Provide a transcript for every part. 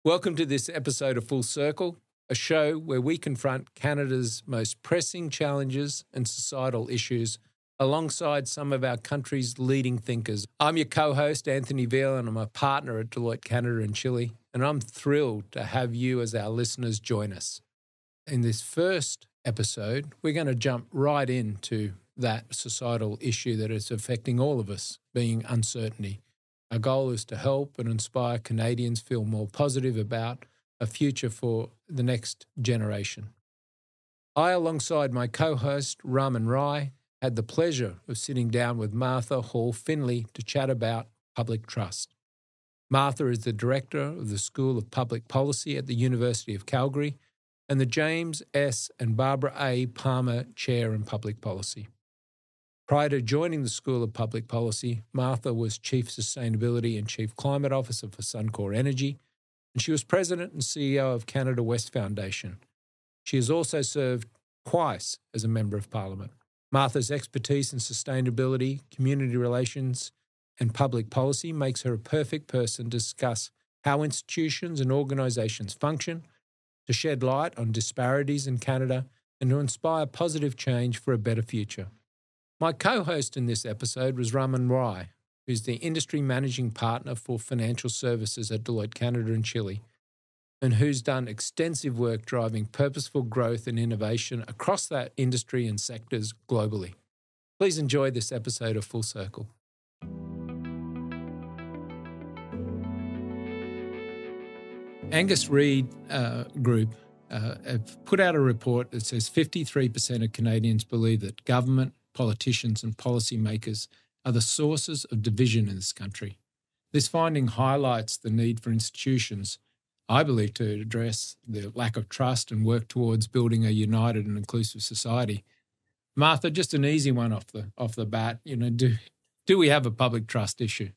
Welcome to this episode of Full Circle, a show where we confront Canada's most pressing challenges and societal issues alongside some of our country's leading thinkers. I'm your co-host, Anthony Viel, and I'm a partner at Deloitte Canada in Chile, and I'm thrilled to have you as our listeners join us. In this first episode, we're going to jump right into that societal issue that is affecting all of us, being uncertainty. Our goal is to help and inspire Canadians feel more positive about a future for the next generation. I, alongside my co-host, Raman Rai, had the pleasure of sitting down with Martha Hall Findlay to chat about public trust. Martha is the director of the School of Public Policy at the University of Calgary and the James S. and Barbara A. Palmer Chair in Public Policy. Prior to joining the School of Public Policy, Martha was Chief Sustainability and Chief Climate Officer for Suncor Energy, and she was President and CEO of Canada West Foundation. She has also served twice as a Member of Parliament. Martha's expertise in sustainability, community relations, and public policy makes her a perfect person to discuss how institutions and organisations function, to shed light on disparities in Canada, and to inspire positive change for a better future. My co-host in this episode was Raman Rai, who's the Industry Managing Partner for Financial Services at Deloitte Canada in Chile, and who's done extensive work driving purposeful growth and innovation across that industry and sectors globally. Please enjoy this episode of Full Circle. Angus Reid Group have put out a report that says 53% of Canadians believe that government, politicians and policymakers are the sources of division in this country. This finding highlights the need for institutions, I believe, to address the lack of trust and work towards building a united and inclusive society. Martha, just an easy one off the bat. Do we have a public trust issue?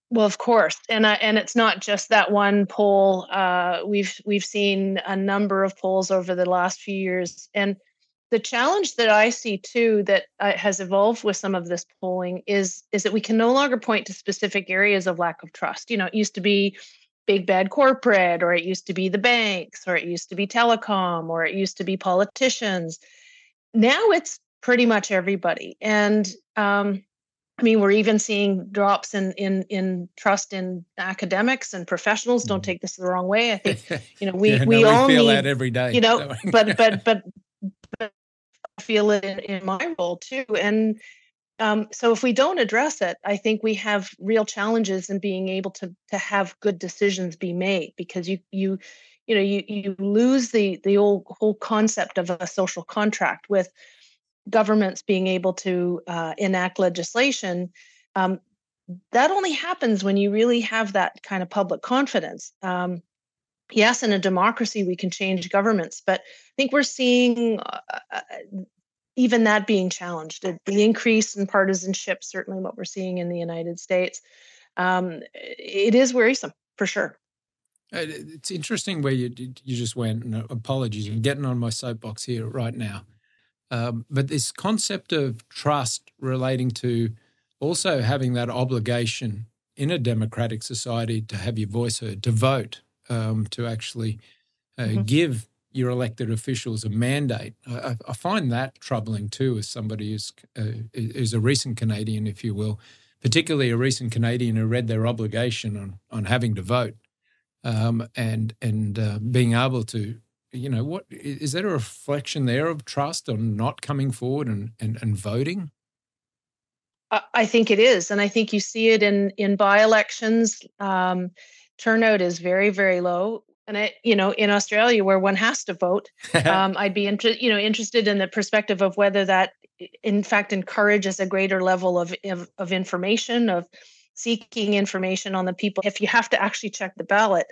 Well, of course, and it's not just that one poll. We've seen a number of polls over the last few years, and the challenge that I see too that has evolved with some of this polling is that we can no longer point to specific areas of lack of trust. It used to be big bad corporate, or it used to be the banks, or it used to be telecom, or it used to be politicians. Now it's pretty much everybody. And we're even seeing drops in trust in academics and professionals. Don't take this the wrong way. I think we all feel need that every day. But I feel it in my role too. And so if we don't address it, I think we have real challenges in being able to have good decisions be made, because you lose the whole concept of a social contract with governments being able to enact legislation. That only happens when you really have that kind of public confidence. Yes, in a democracy, we can change governments, but I think we're seeing even that being challenged. The increase in partisanship, certainly what we're seeing in the United States, it is worrisome, for sure. It's interesting where you just went, and apologies, I'm getting on my soapbox here right now. But this concept of trust relating to also having that obligation in a democratic society to have your voice heard, to vote, to actually give your elected officials a mandate. I find that troubling too, as somebody who's a recent Canadian, if you will, particularly a recent Canadian who read their obligation on having to vote, and being able to, what is there a reflection there of trust on not coming forward and voting? I think it is, and I think you see it in by-elections. Turnout is very, very low. And in Australia, where one has to vote, I'd be interested in the perspective of whether that, in fact, encourages a greater level of information, of seeking information on the people. If you have to actually check the ballot,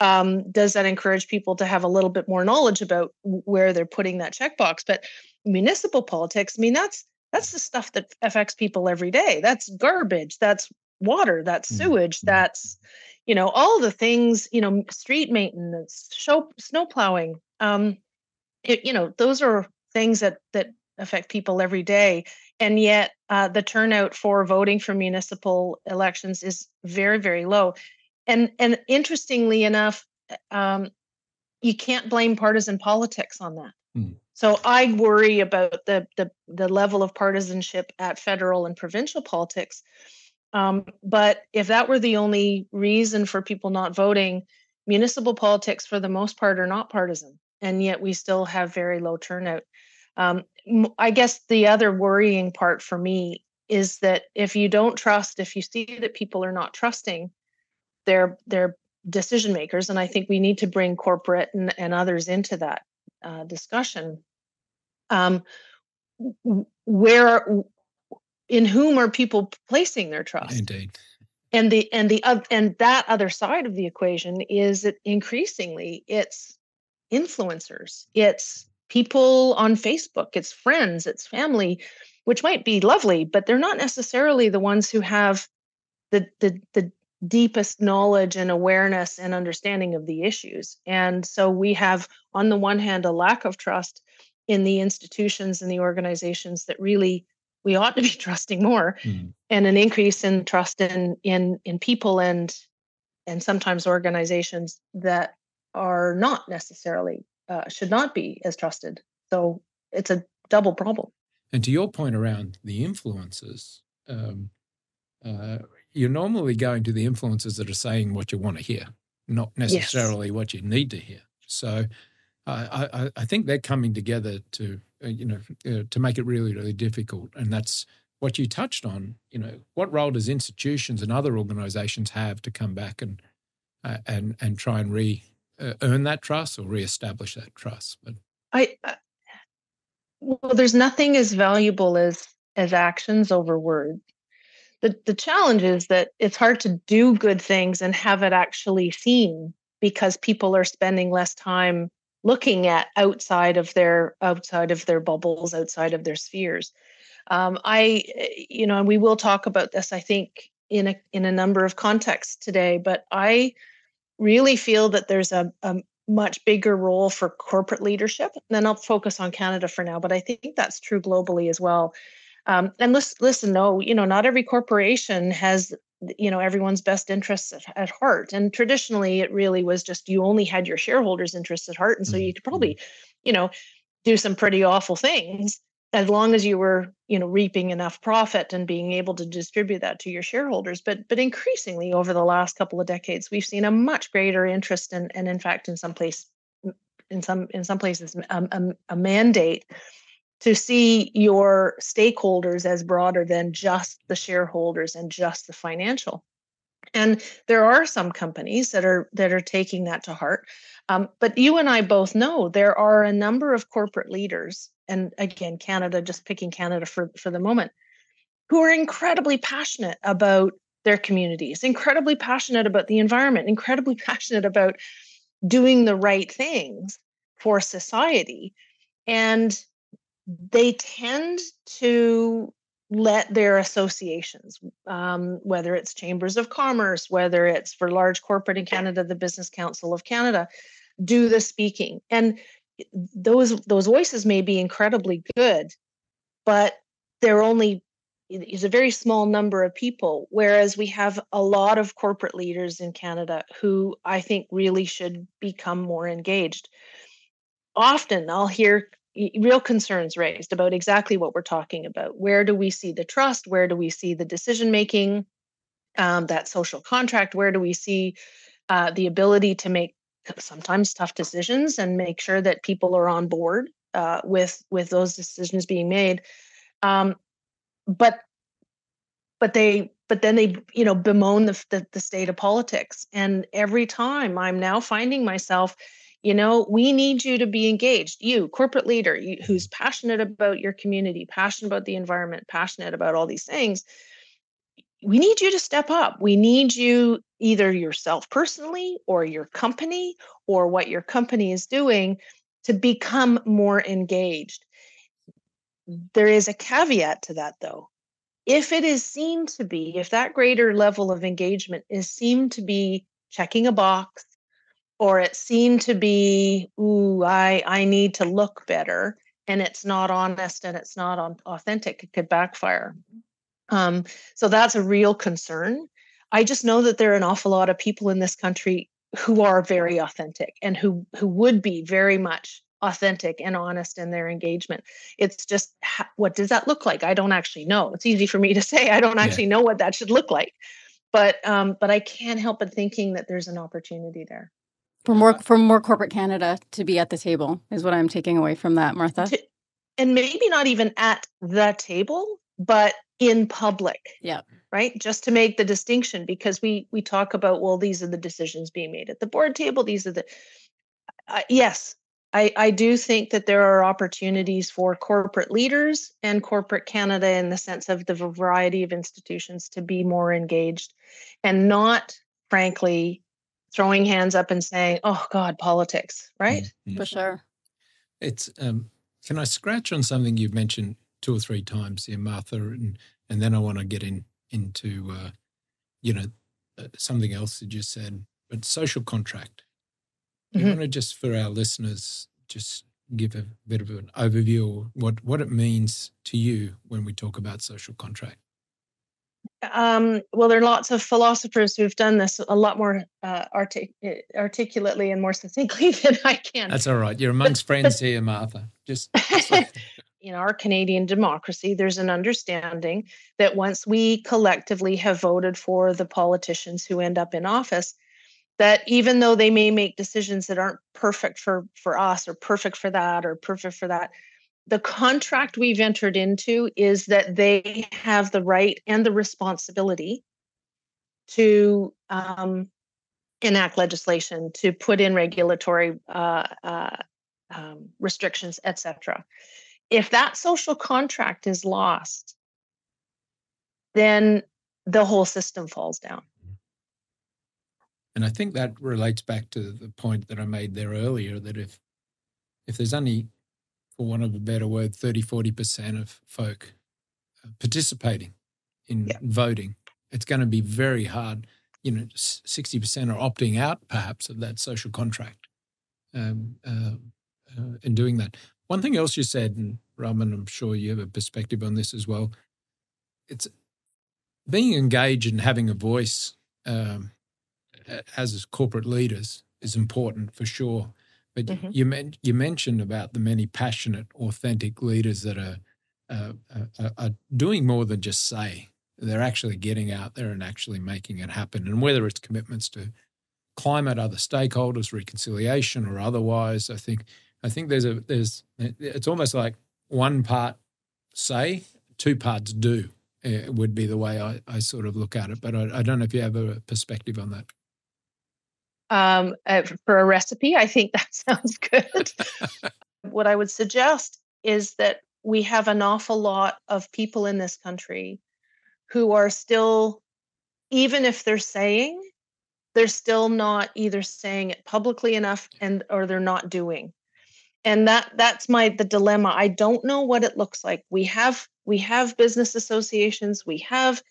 does that encourage people to have a little bit more knowledge about where they're putting that checkbox? But municipal politics, that's the stuff that affects people every day. That's garbage. That's water. That's sewage. That's all the things, street maintenance, snow plowing. Those are things that affect people every day. And yet the turnout for voting for municipal elections is very, very low. And interestingly enough, you can't blame partisan politics on that. So I worry about the level of partisanship at federal and provincial politics. But if that were the only reason for people not voting, municipal politics for the most part are not partisan, and yet we still have very low turnout. I guess the other worrying part for me is that if you don't trust, if you see that people are not trusting their decision makers, and I think we need to bring corporate and others into that discussion. Where, in whom are people placing their trust? Indeed. And that other side of the equation is that increasingly it's influencers, it's people on Facebook, it's friends, it's family, which might be lovely, but they're not necessarily the ones who have the deepest knowledge and awareness and understanding of the issues. And so we have, on the one hand, a lack of trust in the institutions and the organizations that really we ought to be trusting more, and an increase in trust in people and sometimes organizations that are not necessarily should not be as trusted. So it's a double problem. And to your point around the influencers, you're normally going to the influencers that are saying what you want to hear, not necessarily what you need to hear. So I think they're coming together to to make it really, really difficult. And that's what you touched on. What role does institutions and other organisations have to come back and try and earn that trust or reestablish that trust? But well, there's nothing as valuable as actions over words. The challenge is that it's hard to do good things and have it actually seen because people are spending less time looking at outside of their bubbles, outside of their spheres. And we will talk about this, I think, in a number of contexts today, but I really feel that there's a much bigger role for corporate leadership. And then I'll focus on Canada for now, but I think that's true globally as well. And listen, no, not every corporation has, everyone's best interests at heart. And traditionally, it really was just you only had your shareholders' interests at heart. And so you could probably, do some pretty awful things as long as you were, reaping enough profit and being able to distribute that to your shareholders. But increasingly over the last couple of decades, we've seen a much greater interest and in fact, in some places, a mandate to see your stakeholders as broader than just the shareholders and just the financial. And there are some companies that are taking that to heart. But you and I both know there are a number of corporate leaders, and again, Canada, just picking Canada for the moment, who are incredibly passionate about their communities, incredibly passionate about the environment, incredibly passionate about doing the right things for society. And they tend to let their associations, whether it's chambers of commerce, whether it's for large corporate in Canada, the Business Council of Canada, do the speaking. And those voices may be incredibly good, but it's a very small number of people, whereas we have a lot of corporate leaders in Canada who I think really should become more engaged. Often I'll hear real concerns raised about exactly what we're talking about. Where do we see the trust? Where do we see the decision making, that social contract? Where do we see the ability to make sometimes tough decisions and make sure that people are on board with those decisions being made? But then they bemoan the state of politics. And every time I'm now finding myself, we need you to be engaged. You, corporate leader, who's passionate about your community, passionate about the environment, passionate about all these things. We need you to step up. We need you, either yourself personally or your company or what your company is doing, to become more engaged. There is a caveat to that, though. If it is seen to be, if that greater level of engagement is seen to be checking a box, or it seemed to be, I need to look better, and it's not honest and it's not authentic, it could backfire. So that's a real concern. I just know that there are an awful lot of people in this country who are very authentic and who would be very much authentic and honest in their engagement. It's just, what does that look like? I don't actually know. It's easy for me to say. I don't actually know what that should look like. But I can't help but thinking that there's an opportunity there. For more corporate Canada to be at the table is what I'm taking away from that, Martha. And maybe not even at the table, but in public. Yeah. Right? Just to make the distinction, because we talk about, well, these are the decisions being made at the board table. These are the, yes, I do think that there are opportunities for corporate leaders and corporate Canada in the sense of the variety of institutions to be more engaged and not, frankly, throwing hands up and saying, oh God, politics, right? For sure. It's, can I scratch on something you've mentioned 2 or 3 times here, Martha, and then I want to get into something else that you said, but social contract. You want to just, for our listeners, just give a bit of an overview of what it means to you when we talk about social contract? Well, there are lots of philosophers who've done this a lot more articulately and more succinctly than I can. That's all right. You're amongst friends here, Martha. Just in our Canadian democracy, there's an understanding that once we collectively have voted for the politicians who end up in office, that even though they may make decisions that aren't perfect for us or perfect for that or perfect for that, the contract we've entered into is that they have the right and the responsibility to enact legislation, to put in regulatory restrictions, etc. If that social contract is lost, then the whole system falls down. And I think that relates back to the point that I made there earlier, that if there's only, for want of a better word, 30-40% of folk participating in voting, it's going to be very hard. 60% are opting out perhaps of that social contract in doing that. One thing else you said, and Raman, I'm sure you have a perspective on this as well, it's being engaged and having a voice as corporate leaders is important for sure. But you mentioned about the many passionate, authentic leaders that are doing more than just say. They're actually getting out there and actually making it happen. And whether it's commitments to climate, other stakeholders, reconciliation, or otherwise, I think it's almost like one part say, 2 parts do. Would be the way I sort of look at it. But I don't know if you have a perspective on that. For a recipe, I think that sounds good. What I would suggest is that we have an awful lot of people in this country who are still, even if they're saying, they're still not either saying it publicly enough or they're not doing. And that's the dilemma. I don't know what it looks like. We have business associations, we have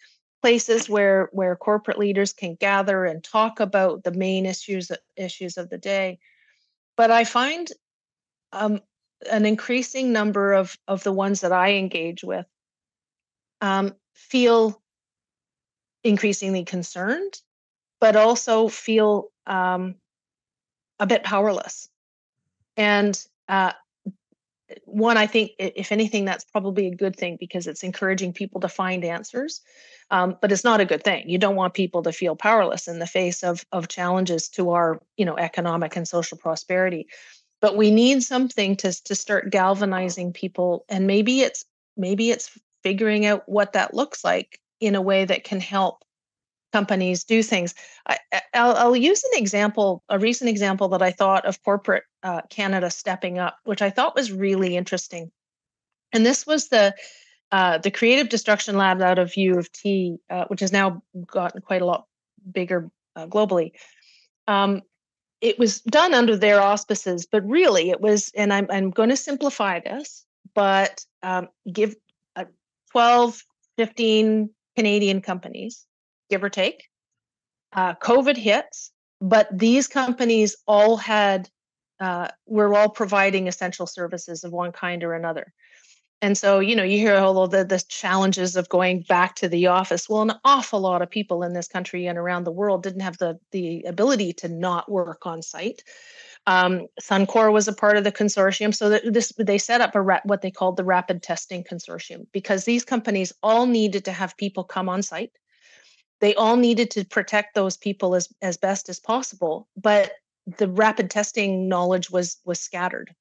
places where corporate leaders can gather and talk about the main issues of the day. But I find an increasing number of the ones that I engage with feel increasingly concerned, but also feel a bit powerless. And one, I think, if anything, that's probably a good thing because it's encouraging people to find answers. But it's not a good thing. You don't want people to feel powerless in the face of challenges to our, economic and social prosperity. But we need something to start galvanizing people, and maybe it's figuring out what that looks like in a way that can help companies do things. I'll use a recent example that I thought of corporate Canada stepping up, which I thought was really interesting. And this was the Creative Destruction Lab out of U of T, which has now gotten quite a lot bigger globally. It was done under their auspices, but really it was, and I'm going to simplify this, but give 12, 15 Canadian companies, give or take. COVID hits, but these companies all were all providing essential services of one kind or another. And so, you hear all of the challenges of going back to the office. Well, an awful lot of people in this country and around the world didn't have the ability to not work on site. Suncor was a part of the consortium, so that they set up what they called the Rapid Testing Consortium, because these companies all needed to have people come on site. They all needed to protect those people as best as possible, but the rapid testing knowledge was scattered.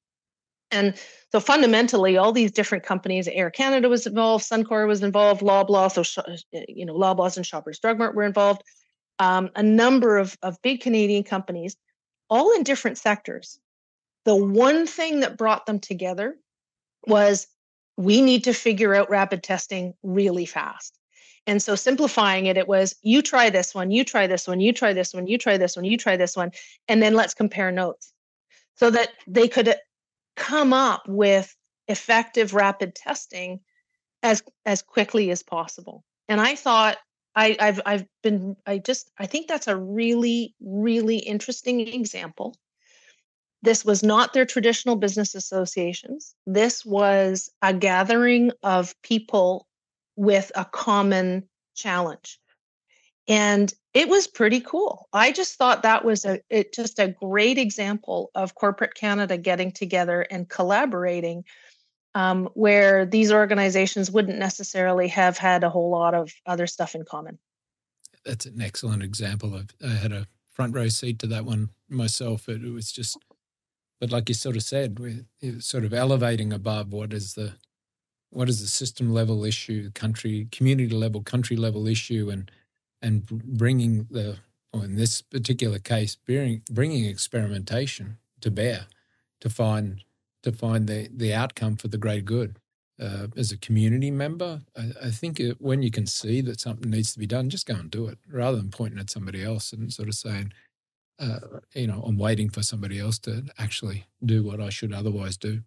And so fundamentally, all these different companies, Air Canada was involved, Suncor was involved, Loblaw, so Loblaws and Shoppers Drug Mart were involved, a number of big Canadian companies, all in different sectors. The one thing that brought them together was, we need to figure out rapid testing really fast. And so simplifying it was, you try this one, you try this one, you try this one, you try this one, you try this one, and then let's compare notes, so that they could come up with effective rapid testing as quickly as possible. And I thought, I think that's a really, really interesting example. This was not their traditional business associations. This was a gathering of people with a common challenge. And it was pretty cool. I just thought that was just a great example of corporate Canada getting together and collaborating, where these organizations wouldn't necessarily have had a whole lot of other stuff in common. That's an excellent example. I had a front row seat to that one myself. It was just, but like you sort of said, we're sort of elevating above what is the system level issue, community level, country level issue, and bringing in this particular case, bringing experimentation to bear to find the outcome for the great good. As a community member, I think when you can see that something needs to be done, just go and do it, rather than pointing at somebody else and sort of saying, I'm waiting for somebody else to actually do what I should otherwise do.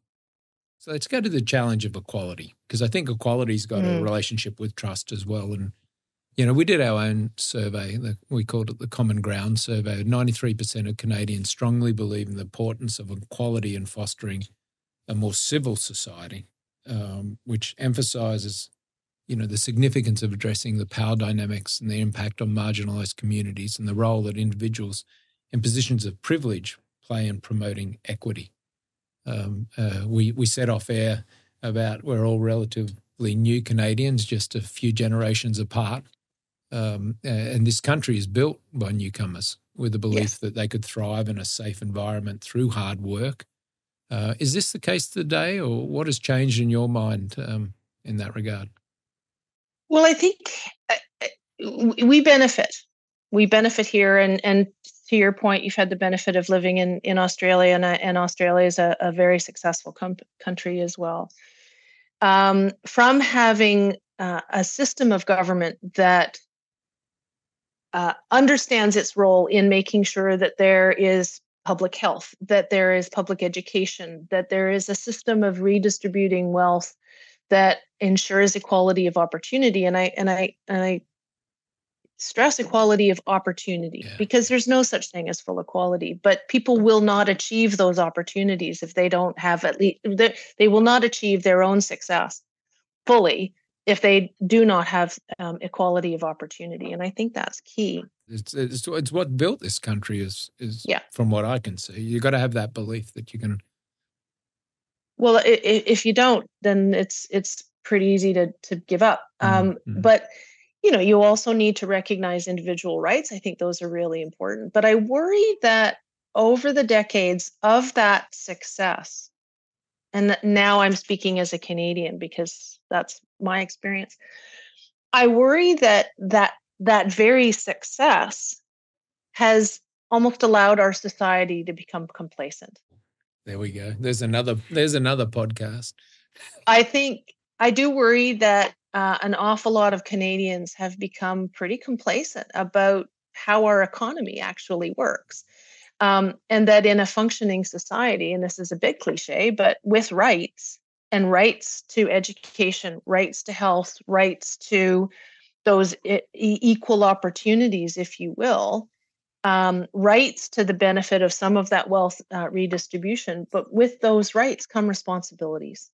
So let's go to the challenge of equality, because I think equality's got a relationship with trust as well. And we did our own survey. We called it the Common Ground Survey. 93% of Canadians strongly believe in the importance of equality in fostering a more civil society, which emphasises, the significance of addressing the power dynamics and the impact on marginalised communities, and the role that individuals in positions of privilege play in promoting equity. We said off air about we're all relatively new Canadians, just a few generations apart. And this country is built by newcomers with the belief that they could thrive in a safe environment through hard work. Is this the case today, or what has changed in your mind in that regard? Well, I think we benefit. We benefit here, and to your point, you've had the benefit of living in Australia, and Australia is a very successful country as well. From having a system of government that understands its role in making sure that there is public health, that there is public education, that there is a system of redistributing wealth that ensures equality of opportunity. And I stress equality of opportunity, because there's no such thing as full equality, but people will not achieve those opportunities if they don't have they will not achieve their own success fully if they do not have equality of opportunity. And I think that's key. It's what built this country is from what I can see. You've got to have that belief that you can. Well, if you don't, then it's pretty easy to give up. But you also need to recognize individual rights. I think those are really important. But I worry that over the decades of that success, and now I'm speaking as a Canadian because that's my experience, I worry that very success has almost allowed our society to become complacent. There we go. There's another podcast. I do worry that an awful lot of Canadians have become pretty complacent about how our economy actually works. And that in a functioning society, and this is a big cliche, but with rights, and rights to education, rights to health, rights to those equal opportunities, if you will, rights to the benefit of some of that wealth redistribution, but with those rights come responsibilities.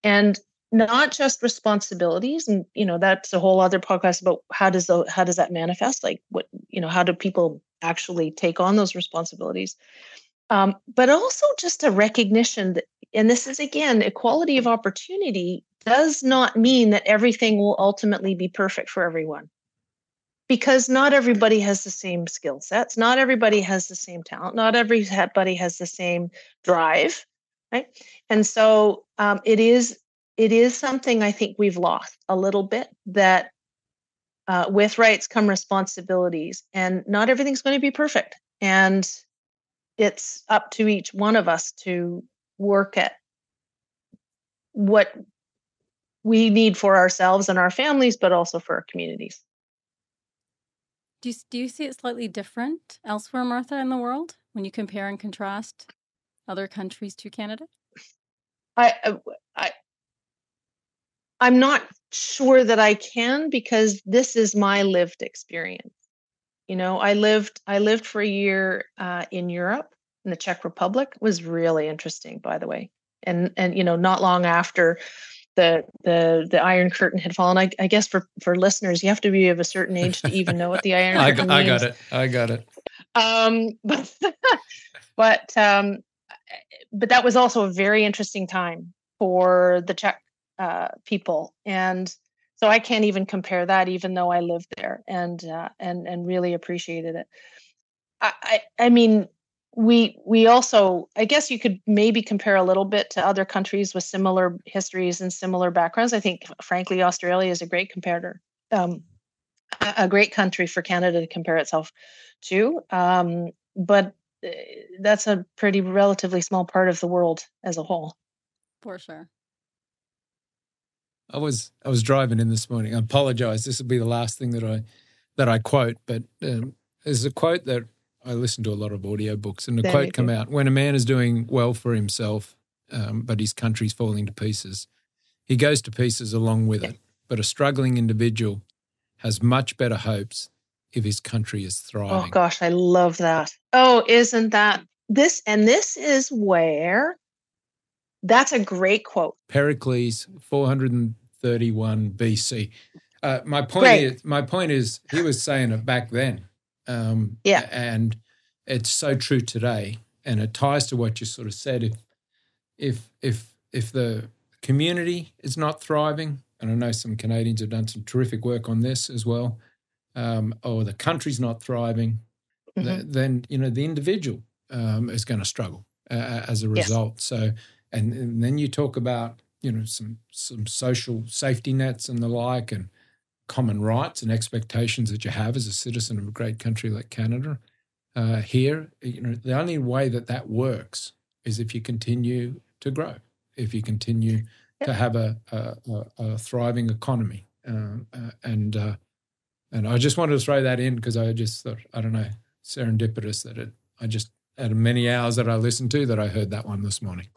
And not just responsibilities, and that's a whole other podcast about how does that manifest, like what, how do people actually take on those responsibilities, but also just a recognition that, and this is again, equality of opportunity does not mean that everything will ultimately be perfect for everyone, because not everybody has the same skill sets, not everybody has the same talent, not everybody has the same drive, right? And so it is something I think we've lost a little bit, that with rights come responsibilities, and not everything's going to be perfect. And it's up to each one of us to work at what we need for ourselves and our families, but also for our communities. Do you see it slightly different elsewhere, Martha, in the world, when you compare and contrast other countries to Canada? I'm not sure that I can, because this is my lived experience. I lived for a year in Europe, in the Czech Republic. It was really interesting, by the way. And not long after the Iron Curtain had fallen. I guess for listeners, you have to be of a certain age to even know what the Iron Curtain means. I got it. But that was also a very interesting time for the Czech people, and so I can't even compare that, even though I lived there and really appreciated it. I mean, we also, I guess you could maybe compare a little bit to other countries with similar histories and similar backgrounds. I think, frankly, Australia is a great comparator, a great country for Canada to compare itself to. But that's a pretty relatively small part of the world as a whole. For sure. I was driving in this morning. I apologize. This will be the last thing that I quote, but there's a quote that I listen to a lot of audiobooks, and the quote come out: when a man is doing well for himself, but his country's falling to pieces, he goes to pieces along with it. But a struggling individual has much better hopes if his country is thriving. Oh gosh, I love that. Oh, isn't that this? And this is where, that's a great quote. Pericles, 431 BC. My point is, he was saying it back then. And it's so true today, and it ties to what you sort of said. If the community is not thriving, and I know some Canadians have done some terrific work on this as well, or the country's not thriving, then the individual is going to struggle as a result. Yes. So, and then you talk about some social safety nets and the like, and common rights and expectations that you have as a citizen of a great country like Canada. Here, the only way that works is if you continue to grow, if you continue to have a thriving economy. And I just wanted to throw that in because I just thought, I don't know, serendipitous that I just, out of many hours that I listened to, that I heard that one this morning.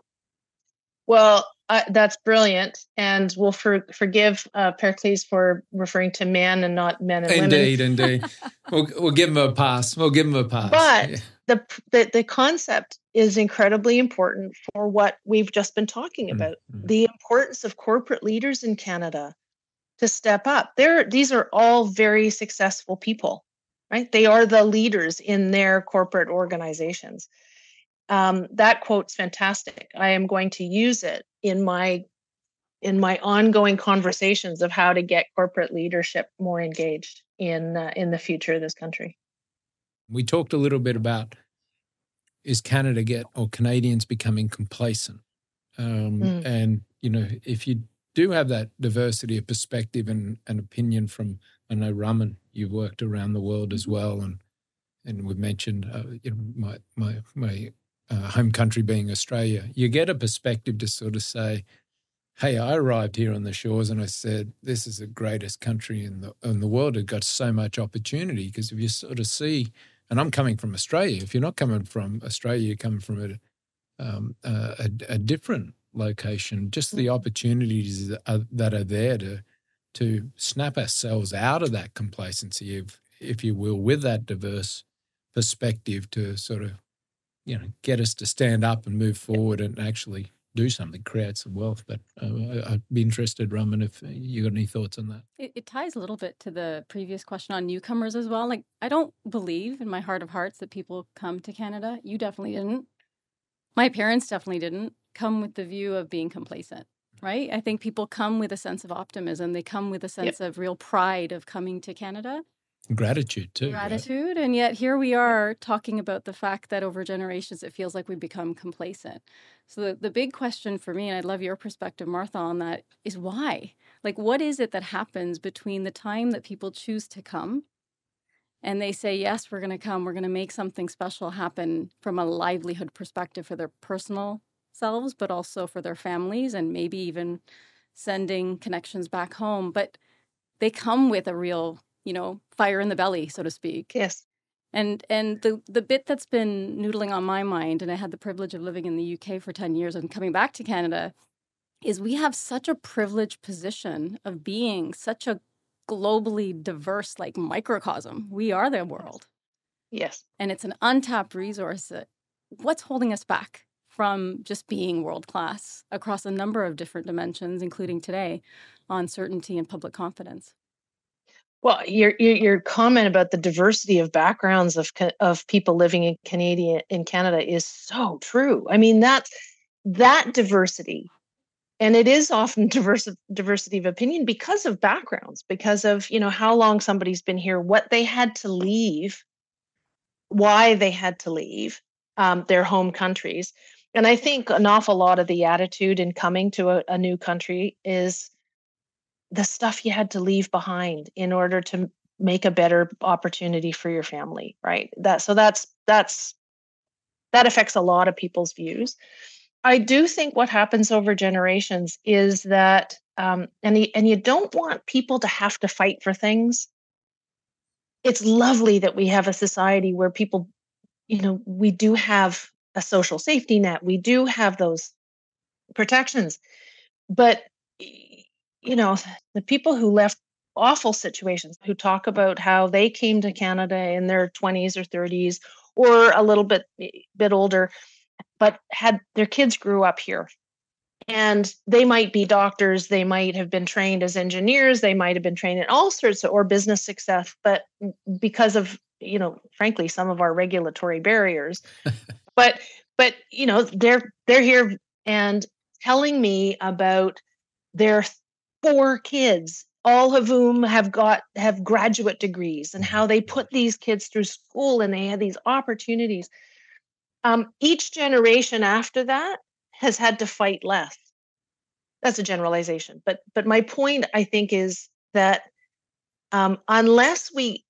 Well, that's brilliant, and we'll forgive Pericles for referring to man and not men and women. Indeed. We'll give him a pass. But the concept is incredibly important for what we've just been talking about. The importance of corporate leaders in Canada to step up. These are all very successful people, right? They are the leaders in their corporate organizations. That quote's fantastic. I am going to use it in my ongoing conversations of how to get corporate leadership more engaged in the future of this country. We talked a little bit about, is Canadians becoming complacent? And if you do have that diversity of perspective and opinion from, I know, Raman, you've worked around the world as well, and we've mentioned my home country being Australia. You get a perspective to sort of say, hey, I arrived here on the shores and I said, this is the greatest country in the world. It got so much opportunity, because if you sort of see, and I'm coming from Australia, if you're not coming from Australia, you're coming from a different location, just the opportunities that are there to snap ourselves out of that complacency, if you will, with that diverse perspective to sort of, get us to stand up and move forward and actually do something, create some wealth. But I'd be interested, Raman, if you got any thoughts on that. It ties a little bit to the previous question on newcomers as well. Like, I don't believe in my heart of hearts that people come to Canada. You definitely didn't. My parents definitely didn't come with the view of being complacent, right? I think people come with a sense of optimism. They come with a sense of real pride of coming to Canada. Gratitude too. Gratitude. Right? And yet here we are talking about the fact that over generations, it feels like we've become complacent. So the big question for me, and I'd love your perspective, Martha, on that, is why? Like, what is it that happens between the time that people choose to come and they say, yes, we're going to come, we're going to make something special happen from a livelihood perspective for their personal selves, but also for their families and maybe even sending connections back home. But they come with a real, fire in the belly, so to speak. Yes. And the bit that's been noodling on my mind, and I had the privilege of living in the UK for 10 years and coming back to Canada, is we have such a privileged position of being such a globally diverse, microcosm. We are the world. Yes. And it's an untapped resource. What's holding us back from just being world class across a number of different dimensions, including today on certainty and public confidence? Well, your comment about the diversity of backgrounds of people living in Canada is so true. I mean, that diversity, and it is often diversity of opinion because of backgrounds, because of how long somebody's been here, what they had to leave, why they had to leave their home countries. And I think an awful lot of the attitude in coming to a new country is the stuff you had to leave behind in order to make a better opportunity for your family, right? That affects a lot of people's views. I do think what happens over generations is that, and you don't want people to have to fight for things. It's lovely that we have a society where people, we do have a social safety net. We do have those protections, but the people who left awful situations, who talk about how they came to Canada in their 20s or 30s or a little bit older, but had their kids grew up here. And they might be doctors, they might have been trained as engineers, they might have been trained in all sorts or business success, but because of, frankly, some of our regulatory barriers. but they're here and telling me about their 4 kids, all of whom have graduate degrees, and how they put these kids through school and they had these opportunities. Each generation after that has had to fight less. That's a generalization, but my point, I think, is that unless we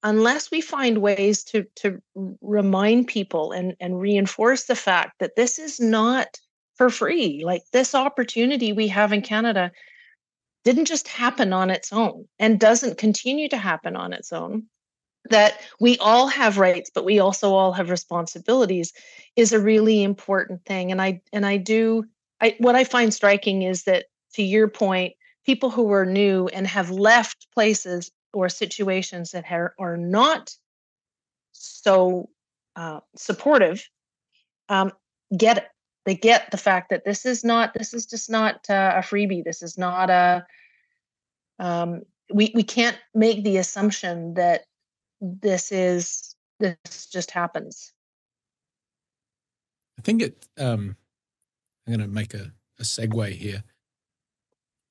find ways to remind people and reinforce the fact that this is not for free, like this opportunity we have in Canada didn't just happen on its own and doesn't continue to happen on its own, that we all have rights, but we also all have responsibilities, is a really important thing. What I find striking is that, to your point, people who are new and have left places or situations that are not so supportive, get it. They get the fact that this is just not a freebie. This is not a, we can't make the assumption that this just happens. I think I'm going to make a segue here.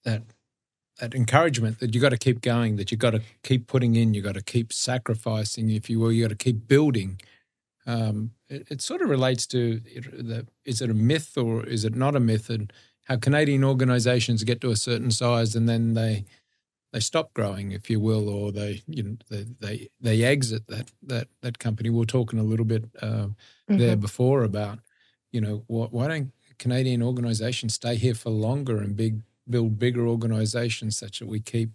That encouragement that you got to keep going, that you got to keep putting in, you got to keep sacrificing, if you will, you got to keep building. It sort of relates to is it a myth or is it not a myth, and how Canadian organisations get to a certain size and then they stop growing, if you will, or they exit that company. We were talking a little bit there before about why don't Canadian organisations stay here for longer and build bigger organisations such that we keep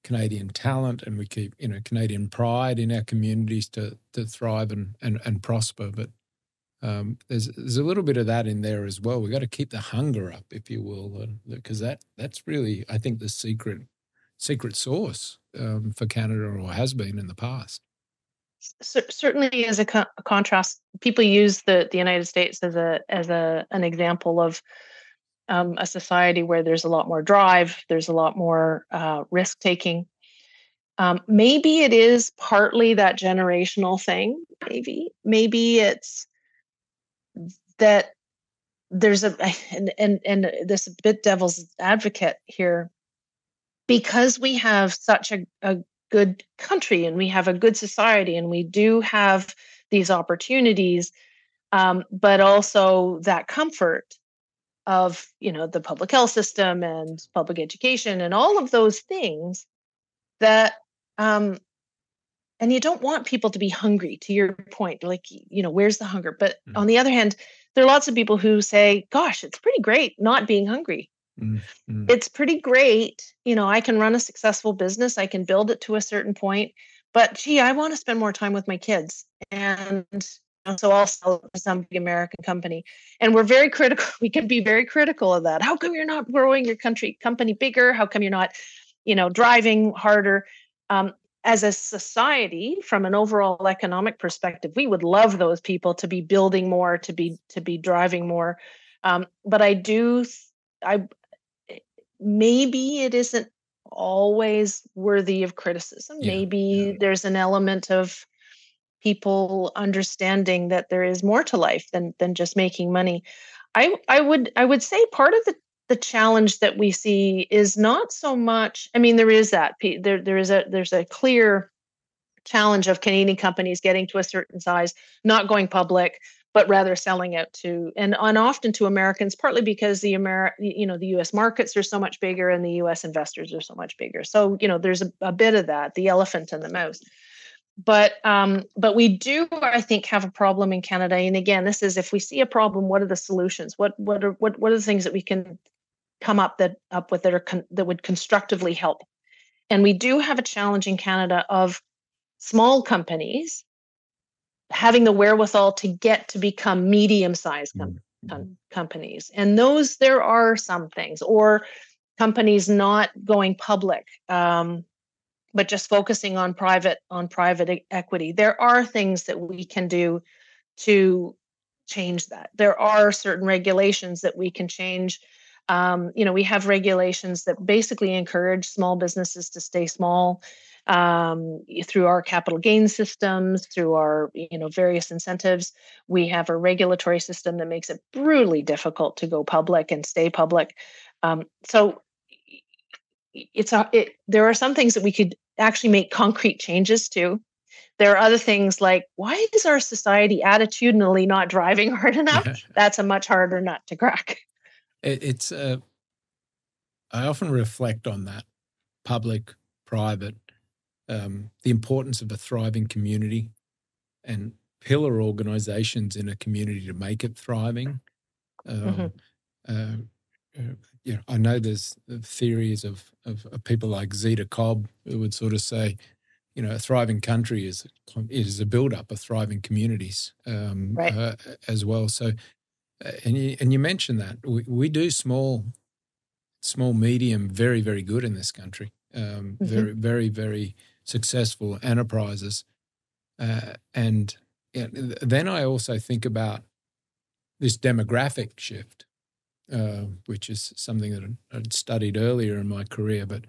Canadian talent and we keep Canadian pride in our communities to thrive and prosper. But there's a little bit of that in there as well. We've got to keep the hunger up, if you will, because that's really, I think, the secret sauce for Canada, or has been in the past. Certainly, as a contrast, people use the United States as an example of a society where there's a lot more drive, there's a lot more risk taking. Maybe it is partly that generational thing. Maybe it's that there's and this bit devil's advocate here, because we have such a good country and we have a good society and we do have these opportunities, but also that comfort of, the public health system and public education and all of those things that, and you don't want people to be hungry, to your point, like, where's the hunger? But on the other hand, there are lots of people who say, gosh, it's pretty great not being hungry. It's pretty great. I can run a successful business. I can build it to a certain point, but gee, I want to spend more time with my kids. And so I'll sell it to some big American company. And we're very critical. We can be very critical of that. How come you're not growing your company bigger? How come you're not, driving harder? As a society, from an overall economic perspective, we would love those people to be building more, to be driving more. But maybe it isn't always worthy of criticism. Maybe there's an element of people understanding that there is more to life than just making money. I would say part of the challenge that we see is not so much. I mean, there is that there's a clear challenge of Canadian companies getting to a certain size, not going public, but rather selling out to and often to Americans, partly because the U.S. markets are so much bigger and the U.S. investors are so much bigger. So there's a bit of that, the elephant in the mouse. But we do, I think, have a problem in Canada. And again, this is, if we see a problem, what are the solutions? What are the things that we can come up with that would constructively help? And we do have a challenge in Canada of small companies having the wherewithal to get to become medium-sized companies. And there are some things, or companies not going public, but just focusing on private equity. There are things that we can do to change that. There are certain regulations that we can change. We have regulations that basically encourage small businesses to stay small, through our capital gains systems, through our various incentives. We have a regulatory system that makes it brutally difficult to go public and stay public. So there are some things that we could actually make concrete changes to. There are other things like, why is our society attitudinally not driving hard enough? That's a much harder nut to crack. I often reflect on that, public, private, the importance of a thriving community and pillar organizations in a community to make it thriving. I know there's theories of people like Zita Cobb who would sort of say, a thriving country is a build-up of thriving communities, as well. So, and you mentioned that we do small, medium, very, very good in this country. Very, very, very successful enterprises, and then I also think about this demographic shift, which is something that I'd studied earlier in my career. But,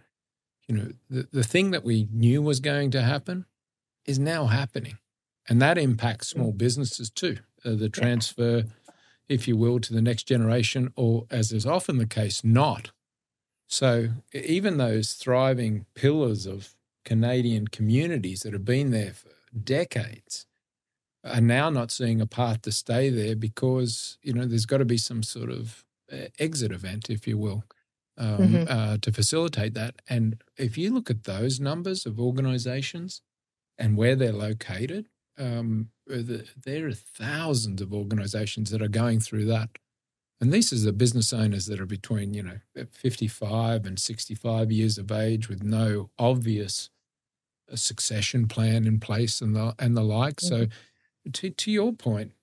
the thing that we knew was going to happen is now happening. And that impacts small businesses too, the transfer, if you will, to the next generation, or as is often the case, not. So even those thriving pillars of Canadian communities that have been there for decades are now not seeing a path to stay there because, there's got to be some sort of exit event, if you will, to facilitate that. And if you look at those numbers of organizations and where they're located, there are thousands of organizations that are going through that. And these are the business owners that are between, 55 and 65 years of age with no obvious succession plan in place and the like. So to your point,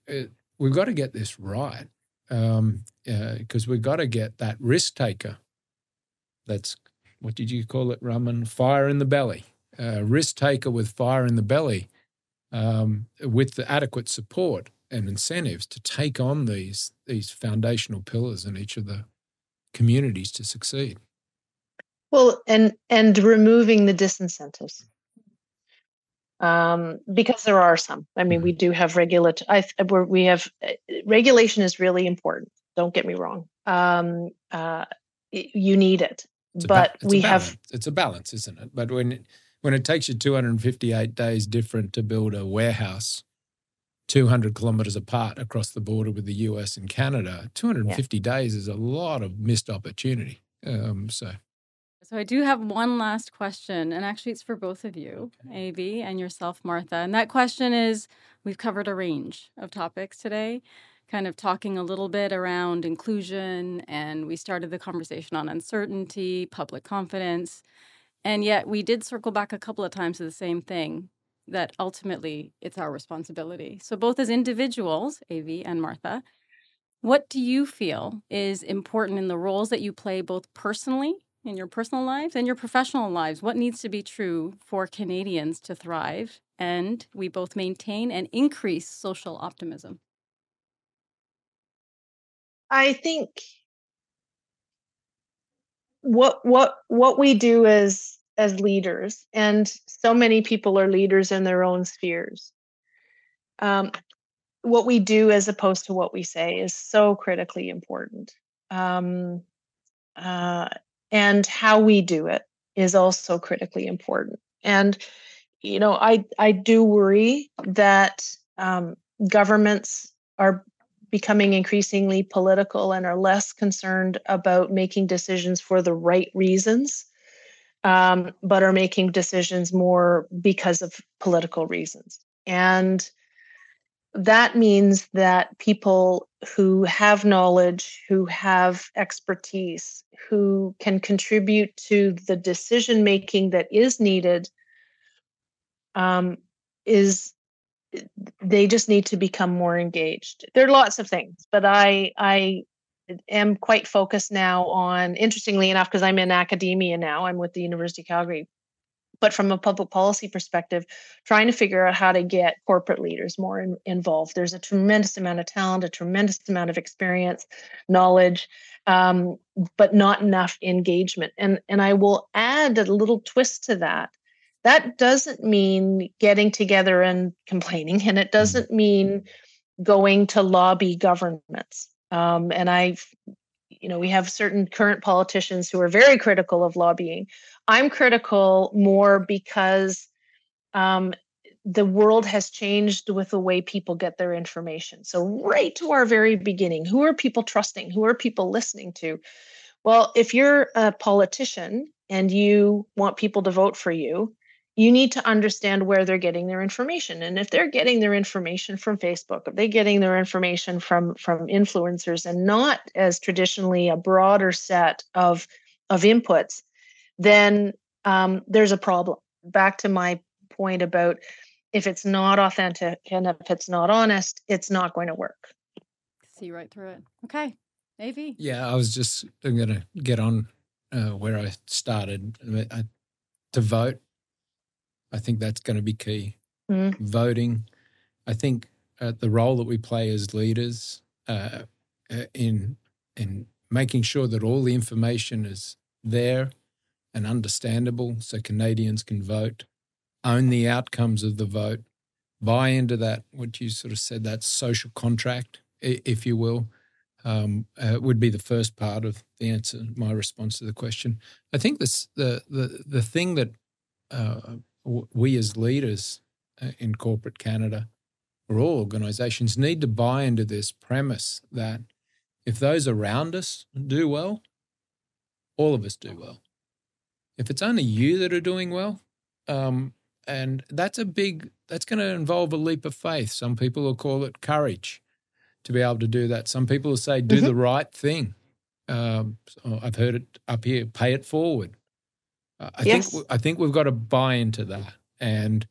we've got to get this right, because we've got to get that risk taker. That's, what did you call it, Raman? Fire in the belly. Risk taker with fire in the belly, with the adequate support and incentives to take on these foundational pillars in each of the communities to succeed. Well, and removing the disincentives. Because there are some. I mean, we do have regulation is really important. Don't get me wrong. You need it, It's a balance, isn't it? But when it takes you 258 days different to build a warehouse 200 kilometres apart across the border with the US and Canada, 250 days is a lot of missed opportunity. So I do have one last question, and actually it's for both of you, AV, and yourself, Martha. And that question is, we've covered a range of topics today, kind of talking a little bit around inclusion, and we started the conversation on uncertainty, public confidence, and yet we did circle back a couple of times to the same thing, that ultimately it's our responsibility. So both as individuals, AV and Martha, what do you feel is important in the roles that you play both personally in your personal lives and your professional lives? What needs to be true for Canadians to thrive and we both maintain and increase social optimism? I think what we do as leaders, and so many people are leaders in their own spheres, what we do as opposed to what we say is so critically important. And how we do it is also critically important. And, I do worry that governments are becoming increasingly political and are less concerned about making decisions for the right reasons, but are making decisions more because of political reasons. And that means that people who have knowledge, who have expertise, who can contribute to the decision making that is needed, they just need to become more engaged. There are lots of things, but I am quite focused now on, interestingly enough, because I'm in academia now, I'm with the University of Calgary, but from a public policy perspective, trying to figure out how to get corporate leaders more involved. There's a tremendous amount of talent, a tremendous amount of experience, knowledge, but not enough engagement. And I will add a little twist to that. That doesn't mean getting together and complaining, and it doesn't mean going to lobby governments. We have certain current politicians who are very critical of lobbying. I'm critical more because the world has changed with the way people get their information. So right to our very beginning, who are people trusting? Who are people listening to? Well, if you're a politician and you want people to vote for you, you need to understand where they're getting their information. And if they're getting their information from Facebook, if they're getting their information from influencers and not as traditionally a broader set of inputs, then there's a problem. Back to my point about if it's not authentic and if it's not honest, it's not going to work. See right through it. Okay. AV. Yeah, I was just going to get on where I started. To vote, I think that's going to be key. Voting. I think the role that we play as leaders in making sure that all the information is there and understandable so Canadians can vote, own the outcomes of the vote, buy into that, what you sort of said, that social contract, if you will, would be the first part of the answer, my response to the question. I think the thing that we as leaders in corporate Canada or all organisations need to buy into this premise that if those around us do well, all of us do well. If it's only you that are doing well, and that's going to involve a leap of faith. Some people will call it courage to be able to do that. Some people will say, do the right thing. I've heard it up here, pay it forward. I think we've got to buy into that, and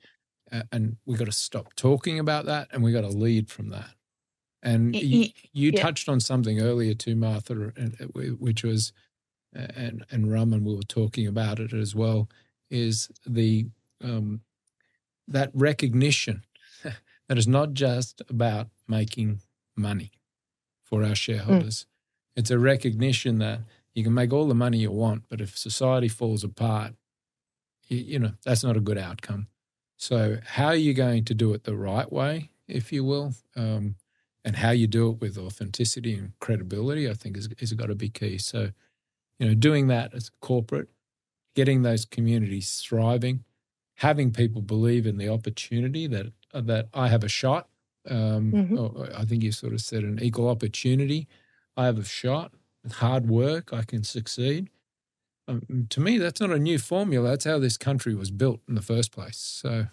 we've got to stop talking about that, and we've got to lead from that. And you touched on something earlier too, Martha, which was, and Raman, we were talking about it as well, is the that recognition that it's not just about making money for our shareholders. It's a recognition that You can make all the money you want, but if society falls apart, that's not a good outcome. So how are you going to do it the right way, if you will, and how you do it with authenticity and credibility, I think is got to be key. So, doing that as a corporate, getting those communities thriving, having people believe in the opportunity that I have a shot. I think you sort of said an equal opportunity. I have a shot. With hard work, I can succeed. To me, that's not a new formula. That's how this country was built in the first place. So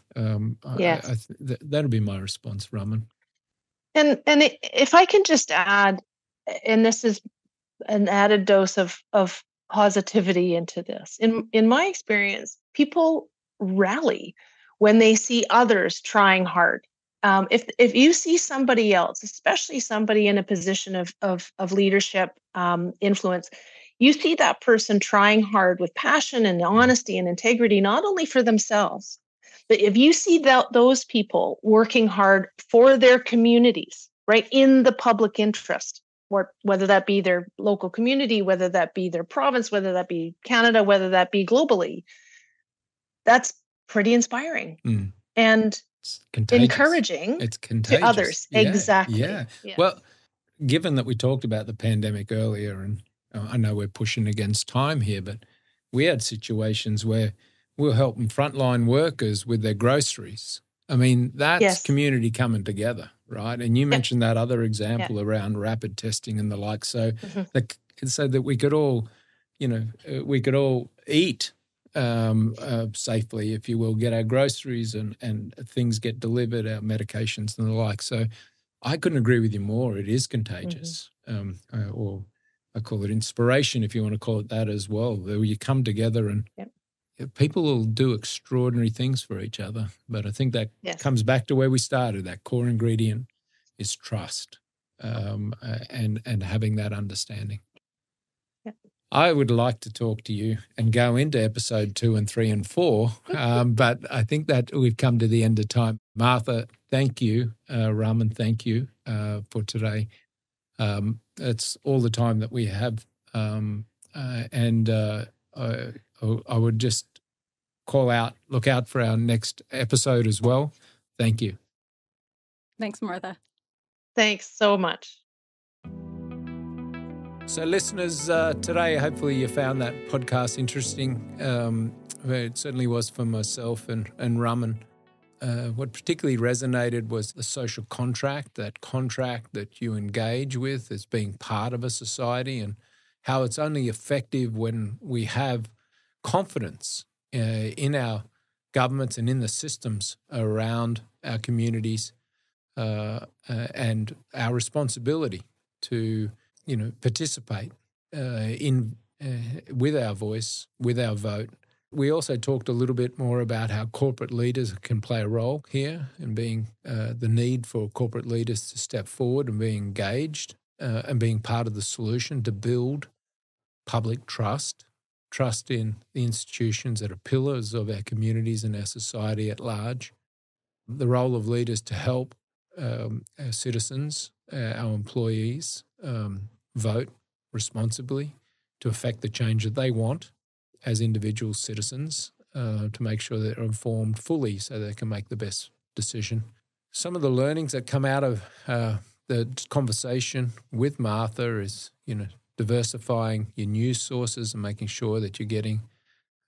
Yes. that'll be my response, Raman. And if I can just add, and this is an added dose of positivity into this. In my experience, people rally when they see others trying hard. If you see somebody else, especially somebody in a position of leadership influence, you see that person trying hard with passion and honesty and integrity, not only for themselves, but if you see those people working hard for their communities, right, in the public interest, or whether that be their local community, whether that be their province, whether that be Canada, whether that be globally, that's pretty inspiring and encouraging to others. Yeah, exactly. Yeah. Well, given that we talked about the pandemic earlier, and I know we're pushing against time here, but we had situations where we're helping frontline workers with their groceries. I mean, that's community coming together, right? And you mentioned that other example around rapid testing and the like. So, so that we could all, eat safely, if you will, get our groceries and things get delivered, our medications and the like. So, I couldn't agree with you more. It is contagious, or I call it inspiration, if you want to call it that as well. Where you come together and people will do extraordinary things for each other. But I think that comes back to where we started. That core ingredient is trust, and having that understanding. I would like to talk to you and go into episode 2 and 3 and 4, but I think that we've come to the end of time. Martha, thank you. Raman, thank you for today. It's all the time that we have, and I would just look out for our next episode as well. Thank you. Thanks, Martha. Thanks so much. So listeners, today hopefully you found that podcast interesting. It certainly was for myself and Raman. What particularly resonated was the social contract that you engage with as being part of a society, and how it's only effective when we have confidence in our governments and in the systems around our communities, and our responsibility to participate with our voice, with our vote. We also talked a little bit more about how corporate leaders can play a role here, and being the need for corporate leaders to step forward and be engaged and being part of the solution to build public trust in the institutions that are pillars of our communities and our society at large. The role of leaders to help our citizens, our employees, vote responsibly to affect the change that they want as individual citizens, to make sure they're informed fully so they can make the best decision. Some of the learnings that come out of the conversation with Martha is, diversifying your news sources and making sure that you're getting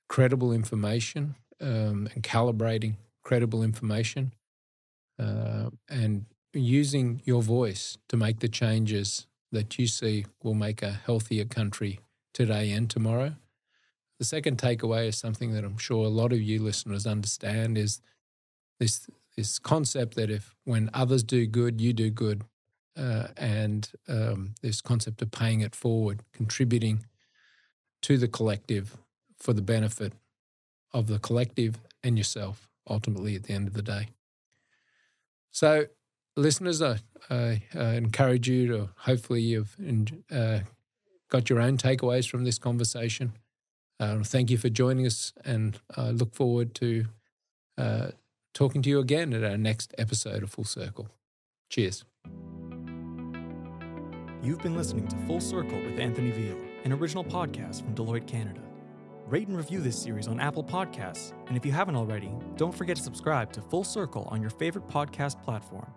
credible information, and calibrating credible information, and using your voice to make the changes that you see will make a healthier country today and tomorrow. The second takeaway is something that I'm sure a lot of you listeners understand, is this concept that when others do good, you do good, and this concept of paying it forward, contributing to the collective for the benefit of the collective and yourself, ultimately at the end of the day. So, listeners, I encourage you to, hopefully you've got your own takeaways from this conversation. Thank you for joining us, and I look forward to talking to you again at our next episode of Full Circle. Cheers. You've been listening to Full Circle with Anthony Viel, an original podcast from Deloitte Canada. Rate and review this series on Apple Podcasts, and if you haven't already, don't forget to subscribe to Full Circle on your favorite podcast platform.